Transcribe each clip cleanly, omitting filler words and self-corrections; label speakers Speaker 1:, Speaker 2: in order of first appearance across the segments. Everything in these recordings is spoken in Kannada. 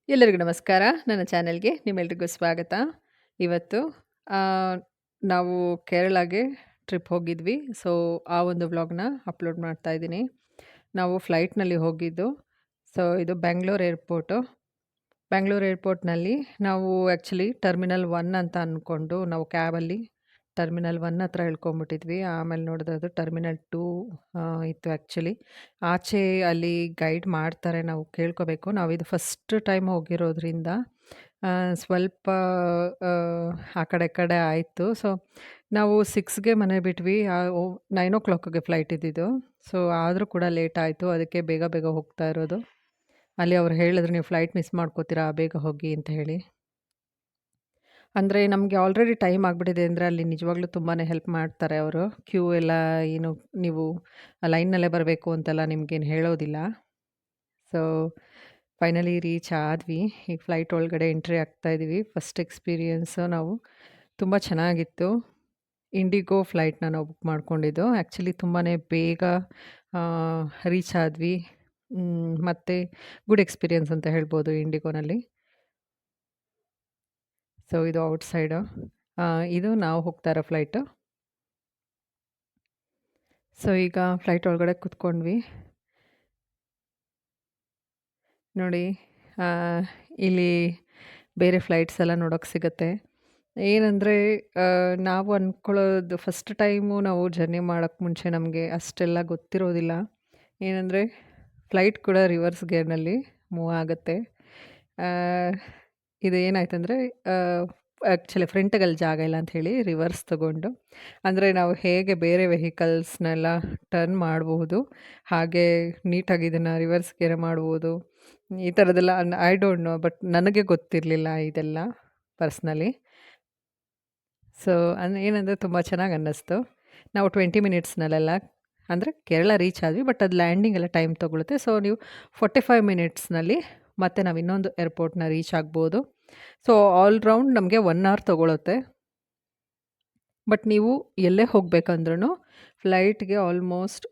Speaker 1: ಎಲ್ಲರಿಗೂ ನಮಸ್ಕಾರ. ನನ್ನ ಚಾನೆಲ್‌ಗೆ ನಿಮ್ಮೆಲ್ರಿಗೂ ಸ್ವಾಗತ. ಇವತ್ತು ಆ, ನಾವು ಕೇರಳಗೆ ಟ್ರಿಪ್ ಹೋಗಿದ್ವಿ. ಸೊ, ಆ ಒಂದು ವ್ಲಾಗ್‌ನ ಅಪ್ಲೋಡ್ ಮಾಡ್ತಾ ಇದ್ದೀನಿ. ನಾವು ಫ್ಲೈಟ್‌ನಲ್ಲಿ ಹೋಗಿದ್ದು. ಸೊ, ಇದು ಬ್ಯಾಂಗ್ಳೂರ್ ಏರ್ಪೋರ್ಟು. ಬ್ಯಾಂಗ್ಳೂರ್ ಏರ್ಪೋರ್ಟ್‌ನಲ್ಲಿ ನಾವು ಆ್ಯಕ್ಚುಲಿ ಟರ್ಮಿನಲ್ 1 ಅಂತ ಅಂದ್ಕೊಂಡು ನಾವು ಕ್ಯಾಬಲ್ಲಿ ಟರ್ಮಿನಲ್ 1 ಹತ್ರ ಇಳ್ಕೊಂಬಿಟ್ಟಿದ್ವಿ. ಆಮೇಲೆ ನೋಡಿದ್ರೆ ಅದು ಟರ್ಮಿನಲ್ 2 ಇತ್ತು ಆ್ಯಕ್ಚುಲಿ. ಆಚೆ ಅಲ್ಲಿ ಗೈಡ್ ಮಾಡ್ತಾರೆ, ನಾವು ಕೇಳ್ಕೋಬೇಕು. ನಾವಿದು ಫಸ್ಟ್ ಟೈಮ್ ಹೋಗಿರೋದ್ರಿಂದ ಸ್ವಲ್ಪ ಆ ಕಡೆ ಈ ಕಡೆ ಆಯಿತು. ಸೊ, ನಾವು 6ಗೆ ಮನೆ ಬಿಟ್ವಿ. 9:00ಗೆ ಫ್ಲೈಟ್ ಇದ್ದಿದ್ದು. ಸೊ, ಆದರೂ ಕೂಡ ಲೇಟ್ ಆಯಿತು. ಅದಕ್ಕೆ ಬೇಗ ಬೇಗ ಹೋಗ್ತಾ ಇರೋದು. ಅಲ್ಲಿ ಅವ್ರು ಹೇಳಿದ್ರು, "ನೀವು ಫ್ಲೈಟ್ ಮಿಸ್ ಮಾಡ್ಕೋತೀರಾ, ಬೇಗ ಹೋಗಿ" ಅಂತ ಹೇಳಿ. ಅಂದರೆ ನಮಗೆ ಆಲ್ರೆಡಿ ಟೈಮ್ ಆಗಿಬಿಟ್ಟಿದೆ ಅಂದರೆ ಅಲ್ಲಿ ನಿಜವಾಗ್ಲೂ ತುಂಬಾ ಹೆಲ್ಪ್ ಮಾಡ್ತಾರೆ ಅವರು. ಕ್ಯೂ ಎಲ್ಲ ಏನು ನೀವು ಲೈನ್ನಲ್ಲೇ ಬರಬೇಕು ಅಂತೆಲ್ಲ ನಿಮಗೇನು ಹೇಳೋದಿಲ್ಲ. ಸೊ, ಫೈನಲಿ ರೀಚ್ ಆದ್ವಿ. ಈಗ ಫ್ಲೈಟ್ ಒಳಗಡೆ ಎಂಟ್ರಿ ಆಗ್ತಾ ಇದ್ದೀವಿ. ಫಸ್ಟ್ ಎಕ್ಸ್ಪೀರಿಯೆನ್ಸು ನಾವು ತುಂಬ ಚೆನ್ನಾಗಿತ್ತು. ಇಂಡಿಗೋ ಫ್ಲೈಟ್‌ನ ನಾವು ಬುಕ್ ಮಾಡ್ಕೊಂಡಿದ್ದು. ಆ್ಯಕ್ಚುಲಿ ತುಂಬಾ ಬೇಗ ರೀಚ್ ಆದ್ವಿ. ಮತ್ತು ಗುಡ್ ಎಕ್ಸ್ಪೀರಿಯೆನ್ಸ್ ಅಂತ ಹೇಳ್ಬೋದು ಇಂಡಿಗೋನಲ್ಲಿ. ಸೊ, ಇದು ಔಟ್‌ಸೈಡು. ಇದು ನಾವು ಹೋಗ್ತಾ ಇರೋ ಫ್ಲೈಟು. ಸೊ, ಈಗ ಫ್ಲೈಟ್ ಒಳಗಡೆ ಕೂತ್ಕೊಂಡ್ವಿ. ನೋಡಿ, ಆ, ಇಲ್ಲಿ ಬೇರೆ ಫ್ಲೈಟ್ಸ್ ಎಲ್ಲ ನೋಡೋಕೆ ಸಿಗುತ್ತೆ. ಏನಂದರೆ ನಾವು ಅಂದ್ಕೊಳ್ಳೋದು ಫಸ್ಟ್ ಟೈಮು ನಾವು ಜರ್ನಿ ಮಾಡೋಕ್ಕೆ ಮುಂಚೆ ನಮಗೆ ಅಷ್ಟೆಲ್ಲ ಗೊತ್ತಿರೋದಿಲ್ಲ. ಏನಂದರೆ ಫ್ಲೈಟ್ ಕೂಡ ರಿವರ್ಸ್ ಗೇರ್ನಲ್ಲಿ ಮೂವ್ ಆಗುತ್ತೆ. ಆ, ಇದು ಏನಾಯ್ತಂದರೆ ಆ್ಯಕ್ಚುಲಿ ಫ್ರಂಟಿಗಲ್ಲಿ ಜಾಗ ಇಲ್ಲ ಅಂಥೇಳಿ ರಿವರ್ಸ್ ತಗೊಂಡು, ಅಂದರೆ ನಾವು ಹೇಗೆ ಬೇರೆ ವೆಹಿಕಲ್ಸ್ನೆಲ್ಲ ಟರ್ನ್ ಮಾಡಬಹುದು, ಹಾಗೆ ನೀಟಾಗಿ ಇದನ್ನು ರಿವರ್ಸ್ ಗೇರ್ ಮಾಡ್ಬೋದು. ಈ ಥರದ್ದೆಲ್ಲ ಐ ಡೋಂಟ್ ನೋ, ಬಟ್ ನನಗೆ ಗೊತ್ತಿರಲಿಲ್ಲ ಇದೆಲ್ಲ ಪರ್ಸ್ನಲಿ. ಸೊ, ಏನಂದರೆ ತುಂಬ ಚೆನ್ನಾಗಿ ಅನ್ನಿಸ್ತು. ನಾವು 20 ಮಿನಿಟ್ಸ್ನಲ್ಲೆಲ್ಲ ಅಂದರೆ ಕೇರಳ ರೀಚ್ ಆದ್ವಿ, ಬಟ್ ಅದು ಲ್ಯಾಂಡಿಂಗ್ ಎಲ್ಲ ಟೈಮ್ ತೊಗೊಳುತ್ತೆ. ಸೊ, ನೀವು 45 ಮಿನಿಟ್ಸ್ನಲ್ಲಿ ಮತ್ತೆ ನಾವು ಇನ್ನೊಂದು ಏರ್ಪೋರ್ಟ್‌ನ ರೀಚ್ ಆಗ್ಬೋದು. ಸೊ, ಆಲ್ ರೌಂಡ್ ನಮಗೆ 1 ಅವರ್ ತೊಗೊಳುತ್ತೆ. ಬಟ್ ನೀವು ಎಲ್ಲೇ ಹೋಗಬೇಕಂದ್ರೂ ಫ್ಲೈಟ್‌ಗೆ ಆಲ್ಮೋಸ್ಟ್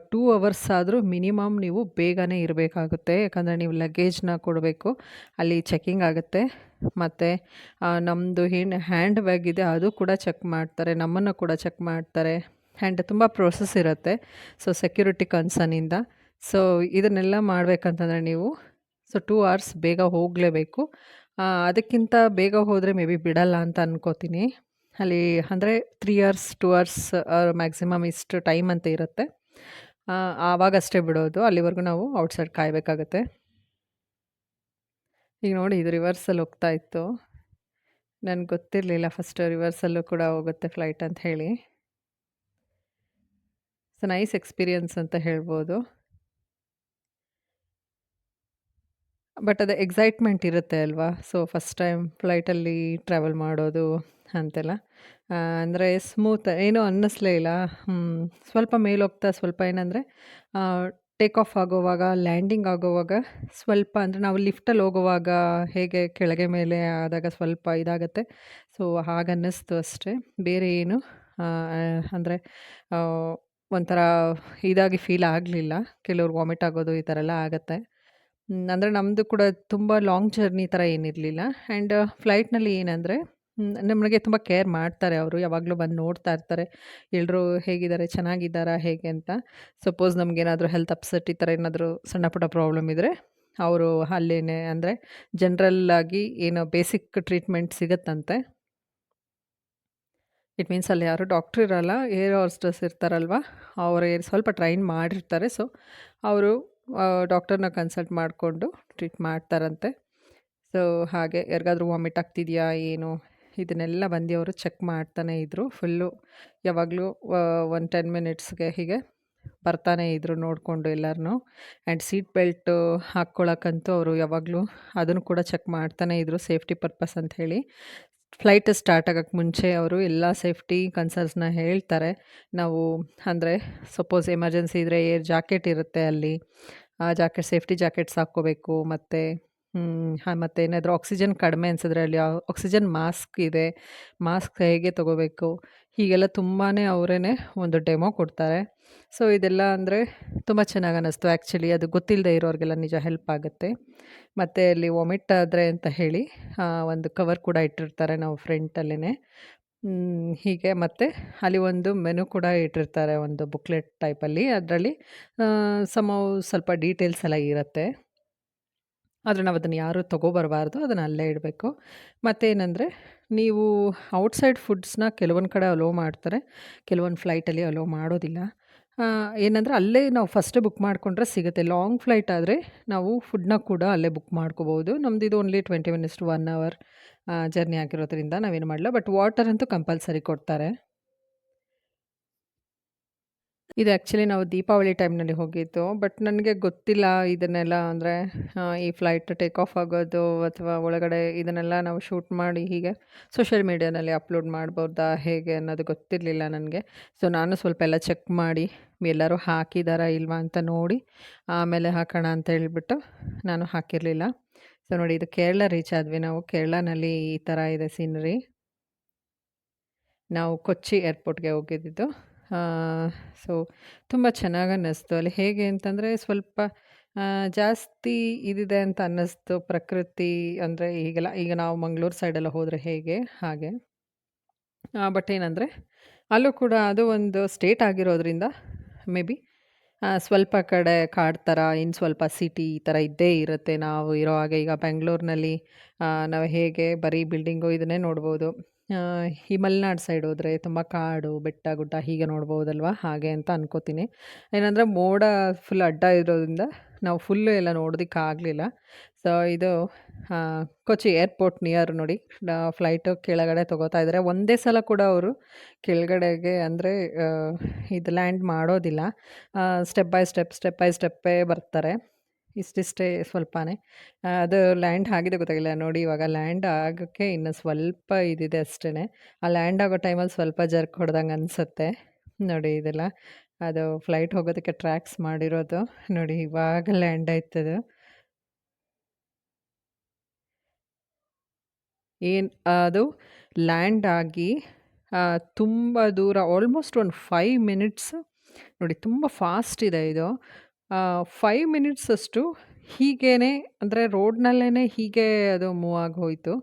Speaker 1: 2 ಅವರ್ಸ್ ಆದರೂ ಮಿನಿಮಮ್ ನೀವು ಬೇಗನೆ ಇರಬೇಕಾಗುತ್ತೆ. ಯಾಕಂದರೆ ನೀವು ಲಗೇಜ್‌ನ ಕೊಡಬೇಕು. ಅಲ್ಲಿ ಚೆಕಿಂಗ್ ಆಗುತ್ತೆ. ಮತ್ತು ನಮ್ಮದು ಏನು ಹ್ಯಾಂಡ್ ಬ್ಯಾಗ್ ಇದೆ ಅದು ಕೂಡ ಚೆಕ್ ಮಾಡ್ತಾರೆ. ನಮ್ಮನ್ನು ಕೂಡ ಚೆಕ್ ಮಾಡ್ತಾರೆ. ಆ್ಯಂಡ್ ತುಂಬ ಪ್ರೋಸೆಸ್ ಇರುತ್ತೆ. So, security ಕನ್ಸರ್ನಿಂದ. ಸೊ, ಇದನ್ನೆಲ್ಲ ಮಾಡಬೇಕಂತಂದರೆ ನೀವು 2 ಅವರ್ಸ್ ಬೇಗ ಹೋಗಲೇಬೇಕು. ಅದಕ್ಕಿಂತ ಬೇಗ ಹೋದರೆ ಮೇ ಬಿ ಬಿಡಲ್ಲ ಅಂತ ಅನ್ಕೋತೀನಿ. ಅಲ್ಲಿ ಅಂದರೆ 3 ಅವರ್ಸ್ 2 ಅವರ್ಸ್ ಮ್ಯಾಕ್ಸಿಮಮ್ ಇಷ್ಟು ಟೈಮ್ ಅಂತ ಇರುತ್ತೆ. ಆವಾಗಷ್ಟೇ ಬಿಡೋದು. ಅಲ್ಲಿವರೆಗೂ ನಾವು ಔಟ್ಸೈಡ್ ಕಾಯಬೇಕಾಗತ್ತೆ. ಈಗ ನೋಡಿ, ಇದು ರಿವರ್ಸಲ್ಲಿ ಹೋಗ್ತಾ ಇತ್ತು. ನನಗೆ ಗೊತ್ತಿರಲಿಲ್ಲ ಫಸ್ಟ್ ರಿವರ್ಸಲ್ಲೂ ಕೂಡ ಹೋಗುತ್ತೆ ಫ್ಲೈಟ್ ಅಂತ ಹೇಳಿ. ಸೊ, ನೈಸ್ ಎಕ್ಸ್ಪೀರಿಯನ್ಸ್ ಅಂತ ಹೇಳ್ಬೋದು. ಬಟ್ ಅದು ಎಕ್ಸೈಟ್ಮೆಂಟ್ ಇರುತ್ತೆ ಅಲ್ವಾ? ಸೊ, ಫಸ್ಟ್ ಟೈಮ್ ಫ್ಲೈಟಲ್ಲಿ ಟ್ರಾವೆಲ್ ಮಾಡೋದು ಅಂತೆಲ್ಲ. ಅಂದರೆ ಸ್ಮೂತ್ ಏನೂ ಅನ್ನಿಸ್ಲೇ ಇಲ್ಲ. ಸ್ವಲ್ಪ ಮೇಲೋಗ್ತಾ ಸ್ವಲ್ಪ ಏನಂದರೆ ಟೇಕ್ ಆಫ್ ಆಗೋವಾಗ, ಲ್ಯಾಂಡಿಂಗ್ ಆಗೋವಾಗ ಸ್ವಲ್ಪ ಅಂದರೆ ನಾವು ಲಿಫ್ಟಲ್ಲಿ ಹೋಗುವಾಗ ಹೇಗೆ ಕೆಳಗೆ ಮೇಲೆ ಆದಾಗ ಸ್ವಲ್ಪ ಇದಾಗುತ್ತೆ. ಸೊ, ಹಾಗನ್ನಿಸ್ತು ಅಷ್ಟೇ. ಬೇರೆ ಏನು ಅಂದರೆ ಒಂಥರ ಇದಾಗಿ ಫೀಲ್ ಆಗಲಿಲ್ಲ. ಕೆಲವ್ರು ವಾಮಿಟ್ ಆಗೋದು ಈ ಥರ ಎಲ್ಲ ಆಗುತ್ತೆ. ಅಂದರೆ ನಮ್ಮದು ಕೂಡ ತುಂಬ ಲಾಂಗ್ ಜರ್ನಿ ಥರ ಏನಿರಲಿಲ್ಲ. ಆ್ಯಂಡ್ ಫ್ಲೈಟ್‌ನಲ್ಲಿ ಏನಂದರೆ ನಮಗೆ ತುಂಬ ಕೇರ್ ಮಾಡ್ತಾರೆ ಅವರು. ಯಾವಾಗಲೂ ಬಂದು ನೋಡ್ತಾ ಇರ್ತಾರೆ. ಎಲ್ರೂ ಹೇಗಿದ್ದಾರೆ, ಚೆನ್ನಾಗಿದ್ದಾರಾ, ಹೇಗೆ ಅಂತ. ಸಪೋಸ್ ನಮಗೇನಾದರೂ ಹೆಲ್ತ್ ಅಪ್ಸೆಟ್ ಈ ಥರ ಏನಾದರೂ ಸಣ್ಣ ಪುಟ್ಟ ಪ್ರಾಬ್ಲಮ್ ಇದ್ದರೆ ಅವರು ಅಲ್ಲೇನೆ ಅಂದರೆ ಜನರಲ್ ಆಗಿ ಏನೋ ಬೇಸಿಕ್ ಟ್ರೀಟ್ಮೆಂಟ್ ಸಿಗುತ್ತಂತೆ. ಇಟ್ ಮೀನ್ಸ್ ಅಲ್ಲಿ ಯಾರು ಡಾಕ್ಟ್ರ್ ಇರಲ್ಲ, ಏರ್ ಹೋಸ್ಟೆಸ್ ಇರ್ತಾರಲ್ವ, ಅವರೇ ಸ್ವಲ್ಪ ಟ್ರೈನ್ ಮಾಡಿರ್ತಾರೆ. ಸೊ, ಅವರು ಡಾಕ್ಟರ್ನ ಕನ್ಸಲ್ಟ್ ಮಾಡಿಕೊಂಡು ಟ್ರೀಟ್ ಮಾಡ್ತಾರಂತೆ. ಸೊ, ಹಾಗೆ ಯಾರಿಗಾದ್ರೂ ವಾಮಿಟ್ ಆಗ್ತಿದೆಯಾ ಏನು, ಇದನ್ನೆಲ್ಲ ಬಂದು ಅವರು ಚೆಕ್ ಮಾಡ್ತಾನೇ ಇದ್ದರು. ಫುಲ್ಲು ಯಾವಾಗಲೂ 10 ಮಿನಿಟ್ಸ್ಗೆ ಹೀಗೆ ಬರ್ತಾನೆ ಇದ್ದರು ನೋಡಿಕೊಂಡು ಎಲ್ಲರನ್ನೂ. ಆ್ಯಂಡ್ ಸೀಟ್ ಬೆಲ್ಟು ಹಾಕ್ಕೊಳ್ಳೋಕ್ಕಂತೂ ಅವರು ಯಾವಾಗಲೂ ಅದನ್ನು ಕೂಡ ಚೆಕ್ ಮಾಡ್ತಾನೇ ಇದ್ದರು, ಸೇಫ್ಟಿ ಪರ್ಪಸ್ ಅಂತ ಹೇಳಿ. ಫ್ಲೈಟ್ ಸ್ಟಾರ್ಟ್ ಆಗೋಕ್ಕೆ ಮುಂಚೆ ಅವರು ಎಲ್ಲ ಸೇಫ್ಟಿ ಕನ್ಸರ್ನ್ಸ್ನ ಹೇಳ್ತಾರೆ. ನಾವು ಅಂದರೆ ಸಪೋಸ್ ಎಮರ್ಜೆನ್ಸಿ ಇದ್ದರೆ ಏರ್ ಜಾಕೆಟ್ ಇರುತ್ತೆ ಅಲ್ಲಿ. ಆ ಜಾಕೆಟ್ ಸೇಫ್ಟಿ ಜಾಕೆಟ್ಸ್ ಹಾಕ್ಕೋಬೇಕು. ಮತ್ತು ಮತ್ತು ಏನಾದರೂ ಆಕ್ಸಿಜನ್ ಕಡಿಮೆ ಅನಿಸಿದ್ರೆ ಅಲ್ಲಿ ಆಕ್ಸಿಜನ್ ಮಾಸ್ಕ್ ಇದೆ. ಮಾಸ್ಕ್ ಹೇಗೆ ತೊಗೋಬೇಕು, ಹೀಗೆಲ್ಲ ತುಂಬಾ ಅವರೇ ಒಂದು ಡೆಮೋ ಕೊಡ್ತಾರೆ. ಸೊ ಇದೆಲ್ಲ ಅಂದರೆ ತುಂಬ ಚೆನ್ನಾಗಿ ಅನ್ನಿಸ್ತು ಆ್ಯಕ್ಚುಲಿ. ಅದು ಗೊತ್ತಿಲ್ಲದೆ ಇರೋರಿಗೆಲ್ಲ ನಿಜ ಹೆಲ್ಪ್ ಆಗುತ್ತೆ. ಮತ್ತು ಅಲ್ಲಿ ವಾಮಿಟ್ ಆದರೆ ಅಂತ ಹೇಳಿ ಒಂದು ಕವರ್ ಕೂಡ ಇಟ್ಟಿರ್ತಾರೆ ನಾವು ಫ್ರಂಟಲ್ಲೇ. ಹೀಗೆ ಮತ್ತು ಅಲ್ಲಿ ಒಂದು ಮೆನು ಕೂಡ ಇಟ್ಟಿರ್ತಾರೆ, ಒಂದು ಬುಕ್ಲೆಟ್ ಟೈಪಲ್ಲಿ. ಅದರಲ್ಲಿ ಸ್ವಲ್ಪ ಡೀಟೇಲ್ಸ್ ಎಲ್ಲ ಇರುತ್ತೆ. ಆದರೆ ನಾವು ಅದನ್ನು ಯಾರೂ ತೊಗೊಬರಬಾರ್ದು, ಅದನ್ನು ಅಲ್ಲೇ ಇಡಬೇಕು. ಮತ್ತೇನಂದರೆ, ನೀವು ಔಟ್ಸೈಡ್ ಫುಡ್ಸ್‌ನ ಕೆಲವೊಂದು ಕಡೆ ಅಲೋ ಮಾಡ್ತಾರೆ, ಕೆಲವೊಂದು ಫ್ಲೈಟಲ್ಲಿ ಅಲೋ ಮಾಡೋದಿಲ್ಲ. ಏನಂದರೆ ಅಲ್ಲೇ ನಾವು ಫಸ್ಟೇ ಬುಕ್ ಮಾಡಿಕೊಂಡ್ರೆ ಸಿಗುತ್ತೆ. ಲಾಂಗ್ ಫ್ಲೈಟ್ ಆದರೆ ನಾವು ಫುಡ್‌ನ ಕೂಡ ಅಲ್ಲೇ ಬುಕ್ ಮಾಡ್ಕೋಬೋದು. ನಮ್ದಿದು only 20 minutes to 1 hour journey ಆಗಿರೋದ್ರಿಂದ ನಾವೇನು ಮಾಡಲ್ಲ. ಬಟ್ ವಾಟರ್ ಅಂತೂ ಕಂಪಲ್ಸರಿ ಕೊಡ್ತಾರೆ. ಇದು ಆ್ಯಕ್ಚುಲಿ ನಾವು ದೀಪಾವಳಿ ಟೈಮ್‌ನಲ್ಲಿ ಹೋಗಿದ್ದು. ಬಟ್ ನನಗೆ ಗೊತ್ತಿಲ್ಲ ಇದನ್ನೆಲ್ಲ, ಅಂದರೆ ಈ ಫ್ಲೈಟ್ ಟೇಕ್ ಆಫ್ ಆಗೋದು ಅಥವಾ ಒಳಗಡೆ ಇದನ್ನೆಲ್ಲ ನಾವು ಶೂಟ್ ಮಾಡಿ ಹೀಗೆ ಸೋಷಿಯಲ್ ಮೀಡಿಯಾನಲ್ಲಿ ಅಪ್ಲೋಡ್ ಮಾಡ್ಬೋದಾ ಹೇಗೆ ಅನ್ನೋದು ಗೊತ್ತಿರಲಿಲ್ಲ ನನಗೆ. ಸೊ ನಾನು ಸ್ವಲ್ಪ ಎಲ್ಲ ಚೆಕ್ ಮಾಡಿ ಎಲ್ಲರೂ ಹಾಕಿದ್ದಾರಾ ಇಲ್ವಾ ಅಂತ ನೋಡಿ ಆಮೇಲೆ ಹಾಕೋಣ ಅಂತ ಹೇಳ್ಬಿಟ್ಟು ನಾನು ಹಾಕಿರಲಿಲ್ಲ. ಸೊ ನೋಡಿ, ಇದು ಕೇರಳ ರೀಚ್ ಆದ್ವಿ ನಾವು. ಕೇರಳನಲ್ಲಿ ಈ ಥರ ಇದೆ ಸೀನರಿ. ನಾವು ಕೊಚ್ಚಿ ಏರ್ಪೋರ್ಟ್‌ಗೆ ಹೋಗಿದ್ದಿದ್ದು. ಸೊ ತುಂಬ ಚೆನ್ನಾಗಿ ಅನ್ನಿಸ್ತು. ಅಲ್ಲಿ ಹೇಗೆ ಅಂತಂದರೆ ಸ್ವಲ್ಪ ಜಾಸ್ತಿ ಇದಿದೆ ಅಂತ ಅನ್ನಿಸ್ತು ಪ್ರಕೃತಿ. ಅಂದರೆ ಈಗೆಲ್ಲ ಈಗ ನಾವು ಮಂಗಳೂರು ಸೈಡೆಲ್ಲ ಹೋದರೆ ಹೇಗೆ ಹಾಗೆ. ಬಟ್ ಏನಂದರೆ ಅಲ್ಲೂ ಕೂಡ ಅದು ಒಂದು ಸ್ಟೇಟ್ ಆಗಿರೋದ್ರಿಂದ ಮೇ ಬಿ ಸ್ವಲ್ಪ ಕಡೆ ಕಾಡು ಥರ, ಇನ್ನು ಸ್ವಲ್ಪ ಸಿಟಿ ಈ ಥರ ಇದ್ದೇ ಇರುತ್ತೆ. ನಾವು ಇರೋ ಹಾಗೆ ಈಗ ಬೆಂಗಳೂರಿನಲ್ಲಿ ನಾವು ಹೇಗೆ ಬರೀ ಬಿಲ್ಡಿಂಗು ಇದನ್ನೇ ನೋಡ್ಬೋದು. ಈ ಮಲೆನಾಡು ಸೈಡ್ ಹೋದರೆ ತುಂಬ ಕಾಡು, ಬೆಟ್ಟ, ಗುಡ್ಡ ಹೀಗೆ ನೋಡ್ಬೋದಲ್ವಾ, ಹಾಗೆ ಅಂತ ಅನ್ಕೋತೀನಿ. ಏನಂದರೆ ಮೋಡ ಫುಲ್ ಅಡ್ಡ ಇರೋದ್ರಿಂದ ನಾವು ಫುಲ್ಲು ಎಲ್ಲ ನೋಡೋದಕ್ಕಾಗಲಿಲ್ಲ. ಸೊ ಇದು ಕೊಚ್ಚಿ ಏರ್ಪೋರ್ಟ್ ನಿಯರ್ ನೋಡಿ, ಫ್ಲೈಟು ಕೆಳಗಡೆ ತೊಗೋತಾ ಇದ್ದಾರೆ. ಒಂದೇ ಸಲ ಕೂಡ ಅವರು ಕೆಳಗಡೆಗೆ ಅಂದರೆ ಇದು ಲ್ಯಾಂಡ್ ಮಾಡೋದಿಲ್ಲ. ಸ್ಟೆಪ್ ಬೈ ಸ್ಟೆಪ್ಪೇ ಬರ್ತಾರೆ. ಇಷ್ಟಿಷ್ಟೇ ಸ್ವಲ್ಪನೇ. ಅದು ಲ್ಯಾಂಡ್ ಆಗಿದೆ ಗೊತ್ತಾಗಿಲ್ಲ ನೋಡಿ. ಇವಾಗ ಲ್ಯಾಂಡ್ ಆಗೋಕ್ಕೆ ಇನ್ನು ಸ್ವಲ್ಪ ಇದಿದೆ ಅಷ್ಟೇ. ಆ ಲ್ಯಾಂಡ್ ಆಗೋ ಟೈಮಲ್ಲಿ ಸ್ವಲ್ಪ ಜರ್ಕ್ ಹೊಡೆದಂಗೆ ಅನಿಸುತ್ತೆ ನೋಡಿ. ಇದೆಲ್ಲ ಅದು ಫ್ಲೈಟ್ ಹೋಗೋದಕ್ಕೆ ಟ್ರ್ಯಾಕ್ಸ್ ಮಾಡಿರೋದು ನೋಡಿ. ಇವಾಗ ಲ್ಯಾಂಡ್ ಆಯ್ತದು. ಅದು ಲ್ಯಾಂಡ್ ಆಗಿ ತುಂಬ ದೂರ ಆಲ್ಮೋಸ್ಟ್ ಒಂದು 5 ಮಿನಿಟ್ಸ್ ನೋಡಿ, ತುಂಬ ಫಾಸ್ಟ್ ಇದೆ ಇದು. 5 ಮಿನಿಟ್ಸ್ ಅಷ್ಟು ಹೀಗೇನೆ, ಅಂದರೆ ರೋಡ್ನಲ್ಲೇ ಹೀಗೆ ಅದು ಮೂವ್ ಆಗಿ ಹೋಯಿತು.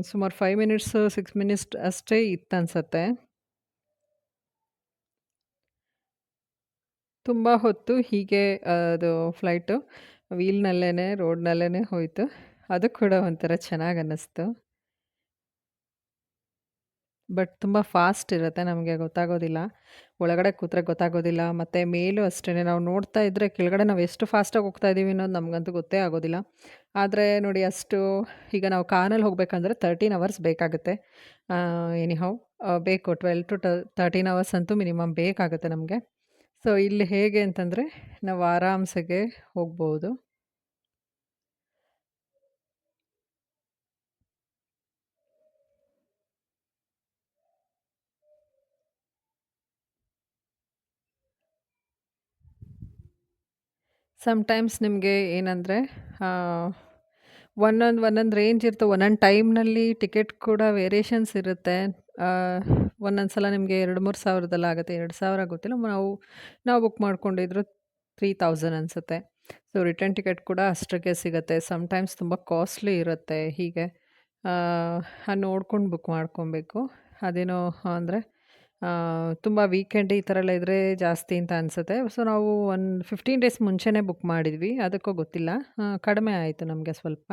Speaker 1: ಸುಮಾರು 5 ಮಿನಿಟ್ಸ್ 6 ಮಿನಿಟ್ಸ್ ಅಷ್ಟೇ ಇತ್ತನ್ಸತ್ತೆ. ತುಂಬ ಹೊತ್ತು ಹೀಗೆ ಅದು ಫ್ಲೈಟು ವೀಲ್ನಲ್ಲೇ ರೋಡ್ನಲ್ಲೇ ಹೋಯಿತು. ಅದು ಕೂಡ ಒಂಥರ ಚೆನ್ನಾಗಿ ಅನ್ನಿಸ್ತು. ಬಟ್ ತುಂಬ ಫಾಸ್ಟ್ ಇರುತ್ತೆ, ನಮಗೆ ಗೊತ್ತಾಗೋದಿಲ್ಲ. ಒಳಗಡೆ ಕೂತ್ರೆ ಗೊತ್ತಾಗೋದಿಲ್ಲ. ಮತ್ತು ಮೇಲೂ ಅಷ್ಟೇ, ನಾವು ನೋಡ್ತಾ ಇದ್ದರೆ ಕೆಳಗಡೆ ನಾವು ಎಷ್ಟು ಫಾಸ್ಟಾಗಿ ಹೋಗ್ತಾ ಇದ್ದೀವಿ ಅನ್ನೋದು ನಮಗಂತೂ ಗೊತ್ತೇ ಆಗೋದಿಲ್ಲ. ಆದರೆ ನೋಡಿ, ಅಷ್ಟು ಈಗ ನಾವು ಕಾರಲ್ಲಿ ಹೋಗಬೇಕಂದ್ರೆ 13 ಅವರ್ಸ್ ಬೇಕಾಗುತ್ತೆ. ಎನಿಹೌ ಬೇಕು 12 ಟು 13 ಅವರ್ಸ್ ಅಂತೂ ಮಿನಿಮಮ್ ಬೇಕಾಗುತ್ತೆ ನಮಗೆ. ಸೊ ಇಲ್ಲಿ ಹೇಗೆ ಅಂತಂದರೆ ನಾವು ಆರಾಮ್ಸೆಗೆ ಹೋಗ್ಬೋದು. ಸಮ್‌ಟೈಮ್ಸ್ ನಿಮಗೆ ಏನಂದರೆ ಒಂದೊಂದು ರೇಂಜ್ ಇರುತ್ತೆ. ಒಂದೊಂದು ಟೈಮ್‌ನಲ್ಲಿ ಟಿಕೆಟ್ ಕೂಡ ವೇರಿಯೇಷನ್ಸ್ ಇರುತ್ತೆ. ಒಂದೊಂದು ಸಲ ನಿಮಗೆ 2-3 ಸಾವಿರದಲ್ಲಿ ಆಗುತ್ತೆ. 2,000 ಗೊತ್ತಿಲ್ಲ. ನಾವು ಬುಕ್ ಮಾಡ್ಕೊಂಡಿದ್ರು 3000 ಅನಿಸುತ್ತೆ. ಸೊ ರಿಟರ್ನ್ ಟಿಕೆಟ್ ಕೂಡ ಅಷ್ಟಕ್ಕೆ ಸಿಗುತ್ತೆ. ಸಮ್‌ಟೈಮ್ಸ್ ತುಂಬ ಕಾಸ್ಟ್ಲಿ ಇರುತ್ತೆ. ಹೀಗೆ ನೋಡ್ಕೊಂಡು ಬುಕ್ ಮಾಡ್ಕೊಬೇಕು. ಅದೇನೋ ಅಂದರೆ ತುಂಬ ವೀಕೆಂಡ್ ಈ ಥರ ಎಲ್ಲ ಇದ್ದರೆ ಜಾಸ್ತಿ ಅಂತ ಅನಿಸುತ್ತೆ. ಸೊ ನಾವು ಒಂದು 15 ಡೇಸ್ ಮುಂಚೆನೇ ಬುಕ್ ಮಾಡಿದ್ವಿ. ಅದಕ್ಕೋ ಗೊತ್ತಿಲ್ಲ ಕಡಿಮೆ ಆಯಿತು ನಮಗೆ ಸ್ವಲ್ಪ.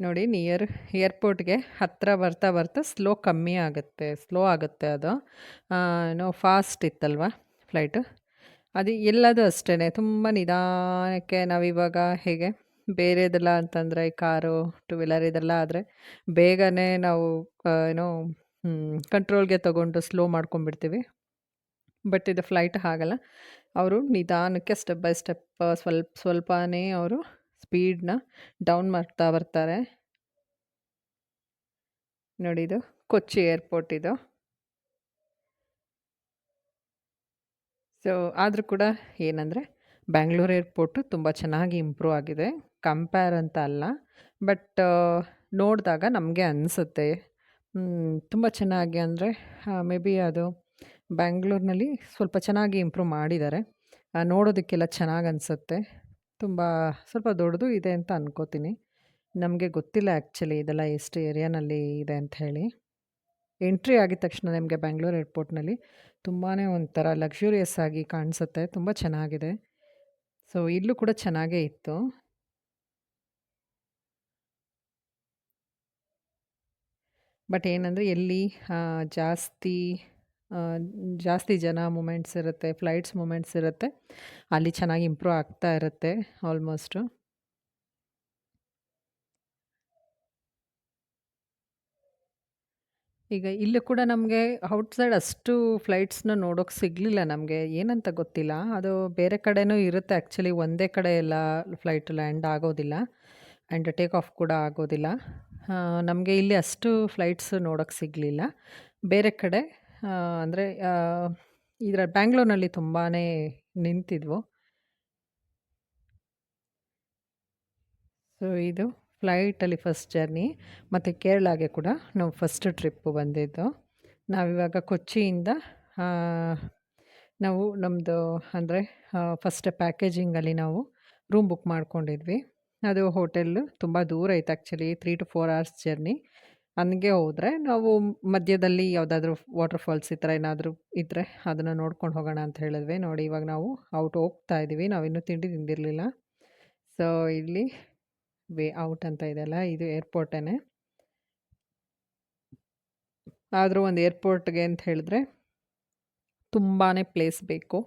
Speaker 1: ನೋಡಿ, ನಿಯರ್ ಏರ್ಪೋರ್ಟ್‌ಗೆ ಹತ್ತಿರ ಬರ್ತಾ ಬರ್ತಾ ಸ್ಲೋ ಆಗುತ್ತೆ ಅದು. ಏನೋ ಫಾಸ್ಟ್ ಇತ್ತಲ್ವ ಫ್ಲೈಟು. ಅದು ಎಲ್ಲದು ಅಷ್ಟೇ, ತುಂಬ ನಿಧಾನಕ್ಕೆ. ನಾವಿವಾಗ ಹೇಗೆ ಬೇರೆದೆಲ್ಲ ಅಂತಂದರೆ ಕಾರು, ಟೂ ವೀಲರ್ ಇದೆಲ್ಲ ಆದರೆ ಬೇಗನೆ ನಾವು ಏನೋ ಕಂಟ್ರೋಲ್ಗೆ ತೊಗೊಂಡು ಸ್ಲೋ ಮಾಡ್ಕೊಂಡ್ಬಿಡ್ತೀವಿ. ಬಟ್ ಇದು ಫ್ಲೈಟ್ ಹಾಗಲ್ಲ. ಅವರು ನಿಧಾನಕ್ಕೆ ಸ್ಟೆಪ್ ಬೈ ಸ್ಟೆಪ್ ಸ್ವಲ್ಪನೇ ಅವರು ಸ್ಪೀಡ್‌ನ ಡೌನ್ ಮಾಡ್ತಾ ಬರ್ತಾರೆ. ನೋಡಿ, ಇದು ಕೊಚ್ಚಿ ಏರ್ಪೋರ್ಟ್ ಇದು. ಸೊ ಆದರೂ ಕೂಡ ಏನಂದರೆ ಬ್ಯಾಂಗ್ಳೂರ್ ಏರ್ಪೋರ್ಟು ತುಂಬ ಚೆನ್ನಾಗಿ ಇಂಪ್ರೂವ್ ಆಗಿದೆ. ಕಂಪೇರ್ ಅಂತ ಅಲ್ಲ, ಬಟ್ ನೋಡಿದಾಗ ನಮಗೆ ಅನಿಸುತ್ತೆ ತುಂಬ ಚೆನ್ನಾಗಿ ಅಂದರೆ ಮೇ ಬಿ ಅದು ಬ್ಯಾಂಗ್ಳೂರ್ನಲ್ಲಿ ಸ್ವಲ್ಪ ಚೆನ್ನಾಗಿ ಇಂಪ್ರೂವ್ ಮಾಡಿದ್ದಾರೆ. ನೋಡೋದಕ್ಕೆಲ್ಲ ಚೆನ್ನಾಗಿ ಅನಿಸುತ್ತೆ. ತುಂಬ ಸ್ವಲ್ಪ ದೊಡ್ಡದು ಇದೆ ಅಂತ ಅನ್ಕೋತೀನಿ. ನಮಗೆ ಗೊತ್ತಿಲ್ಲ ಆ್ಯಕ್ಚುಲಿ ಇದೆಲ್ಲ ಎಷ್ಟು ಏರಿಯಾನಲ್ಲಿ ಇದೆ ಅಂತ ಹೇಳಿ. ಎಂಟ್ರಿ ಆಗಿದ ತಕ್ಷಣ ನಿಮಗೆ ಬ್ಯಾಂಗ್ಳೂರ್ ಏರ್ಪೋರ್ಟ್‌ನಲ್ಲಿ ತುಂಬಾ ಒಂಥರ ಲಕ್ಸುರಿಯಸ್ ಆಗಿ ಕಾಣಿಸುತ್ತೆ. ತುಂಬ ಚೆನ್ನಾಗಿದೆ. ಸೊ ಇಲ್ಲೂ ಕೂಡ ಚೆನ್ನಾಗೇ ಇತ್ತು. ಬಟ್ ಏನಂದರೆ ಎಲ್ಲಿ ಜಾಸ್ತಿ ಆ, ಜಾಸ್ತಿ ಜನ ಮೂಮೆಂಟ್ಸ್ ಇರುತ್ತೆ, ಫ್ಲೈಟ್ಸ್ ಮೂಮೆಂಟ್ಸ್ ಇರುತ್ತೆ, ಅಲ್ಲಿ ಚೆನ್ನಾಗಿ ಇಂಪ್ರೂವ್ ಆಗ್ತಾ ಇರುತ್ತೆ ಆಲ್ಮೋಸ್ಟು. ಈಗ ಇಲ್ಲೂ ಕೂಡ ನಮಗೆ ಔಟ್ಸೈಡ್ ಅಷ್ಟು ಫ್ಲೈಟ್ಸ್‌ನ ನೋಡೋಕೆ ಸಿಗಲಿಲ್ಲ ನಮಗೆ. ಏನಂತ ಗೊತ್ತಿಲ್ಲ. ಅದು ಬೇರೆ ಕಡೆನೂ ಇರುತ್ತೆ ಆ್ಯಕ್ಚುಲಿ ಒಂದೇ ಕಡೆ ಎಲ್ಲ ಫ್ಲೈಟ್ ಲ್ಯಾಂಡ್ ಆಗೋದಿಲ್ಲ ಆ್ಯಂಡ್ ಟೇಕ್ ಆಫ್ ಕೂಡ ಆಗೋದಿಲ್ಲ. ನಮಗೆ ಇಲ್ಲಿ ಅಷ್ಟು ಫ್ಲೈಟ್ಸ್ ನೋಡೋಕೆ ಸಿಗಲಿಲ್ಲ. ಬೇರೆ ಕಡೆ ಅಂದರೆ ಇದರ ಬ್ಯಾಂಗ್ಳೂರ್ನಲ್ಲಿ ತುಂಬಾ ನಿಂತಿದ್ವು. ಸೊ ಇದು ಫ್ಲೈಟಲ್ಲಿ ಫಸ್ಟ್ ಜರ್ನಿ ಮತ್ತು ಕೇರಳಗೆ ಕೂಡ ನಾವು ಫಸ್ಟ್ ಟ್ರಿಪ್ಪು ಬಂದಿದ್ದು. ನಾವಿವಾಗ ಕೊಚ್ಚಿಯಿಂದ ಆ, ನಾವು ನಮ್ಮದು ಅಂದರೆ ಫಸ್ಟ್ ಪ್ಯಾಕೇಜಿಂಗಲ್ಲಿ ನಾವು ರೂಮ್ ಬುಕ್ ಮಾಡ್ಕೊಂಡಿದ್ವಿ. ಅದು ಹೋಟೆಲ್ಲು ತುಂಬ ದೂರ ಇತ್ತು ಆ್ಯಕ್ಚುಲಿ 3 to 4 ಅವರ್ಸ್ ಜರ್ನಿ. ಹಂಗೆ ಹೋದರೆ ನಾವು ಮಧ್ಯದಲ್ಲಿ ಯಾವುದಾದ್ರೂ ವಾಟರ್ ಫಾಲ್ಸ್ ಈ ಥರ ಏನಾದರೂ ಇದ್ದರೆ ಅದನ್ನು ನೋಡ್ಕೊಂಡು ಹೋಗೋಣ ಅಂತ ಹೇಳಿದ್ವಿ. ನೋಡಿ ಇವಾಗ ನಾವು ಔಟ್ ಹೋಗ್ತಾ ಇದ್ದೀವಿ. ನಾವಿನ್ನೂ ತಿಂಡಿ ತಿಂದಿರಲಿಲ್ಲ. ಸೊ ಇಲ್ಲಿ ವೇ ಔಟ್ ಅಂತ ಇದೆಯಲ್ಲ ಇದು ಏರ್ಪೋರ್ಟೇನೆ. ಆದರೂ ಒಂದು ಏರ್ಪೋರ್ಟ್ಗೆ ಅಂತ ಹೇಳಿದ್ರೆ ತುಂಬಾ ಪ್ಲೇಸ್ ಬೇಕು.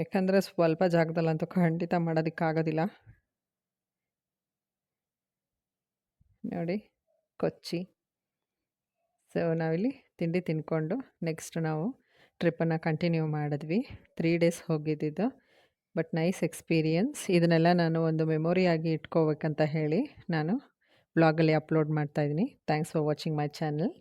Speaker 1: ಯಾಕಂದರೆ ಸ್ವಲ್ಪ ಜಾಗದಲ್ಲಂತೂ ಖಂಡಿತ ಮಾಡೋದಕ್ಕಾಗೋದಿಲ್ಲ. ನೋಡಿ ಕೊಚ್ಚಿ. ಸೊ ನಾವಿಲ್ಲಿ ತಿಂಡಿ ತಿಂದ್ಕೊಂಡು ನೆಕ್ಸ್ಟ್ ನಾವು ಟ್ರಿಪ್ಪನ್ನು ಕಂಟಿನ್ಯೂ ಮಾಡಿದ್ವಿ. 3 ಡೇಸ್ ಹೋಗಿದ್ದಿದ್ದು. But nice experience. ಇದನ್ನೆಲ್ಲ ನಾನು ಒಂದು ಮೆಮೊರಿಯಾಗಿ ಇಟ್ಕೋಬೇಕಂತ ಹೇಳಿ ನಾನು ವ್ಲಾಗಲ್ಲಿ ಅಪ್ಲೋಡ್ ಮಾಡ್ತಾಯಿದ್ದೀನಿ. Thanks for watching my channel.